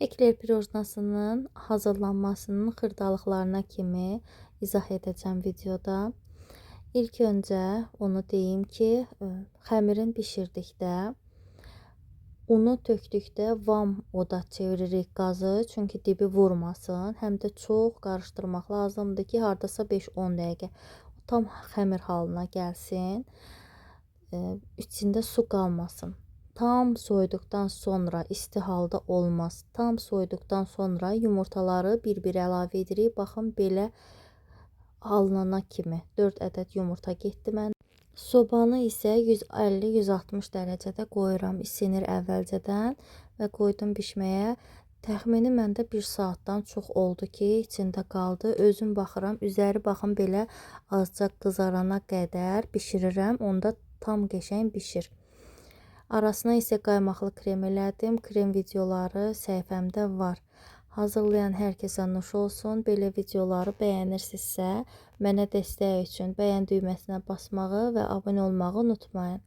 Ekler pirojnasının hazırlanmasının xırdalıqlarına kimi izah edəcəm videoda. İlk öncə onu deyim ki, xəmirin bişirdikdə, unu tökdükdə vam oda çeviririk qazı, çünki dibi vurmasın. Həm də çox qarışdırmaq lazımdır ki, hardasa 5-10 dəqiqə tam xəmir halına gəlsin. İçində su qalmasın. Tam soyuduqdan sonra, isti halda olmaz. Tam soyuduqdan sonra yumurtaları bir-bir əlavə edirik. Baxın, belə alınana kimi 4 ədəd yumurta getdi mən. Sobanı isə 150-160 dərəcədə qoyuram. İsinir əvvəlcədən və qoydum bişməyə. Təxmini məndə 1 saatdan çox oldu ki, içində qaldı. Özüm baxıram, üzəri baxın belə azca qızarana qədər bişirirəm. Onda tam qəşəng bişir. Arasına isə qaymaqlı krem elədim. Krem videoları səhifəmdə var. Hazırlayan hər kəsə nuş olsun. Belə videoları bəyənirsinizsə, mənə dəstək üçün bəyən düyməsinə basmağı və abunə olmağı unutmayın.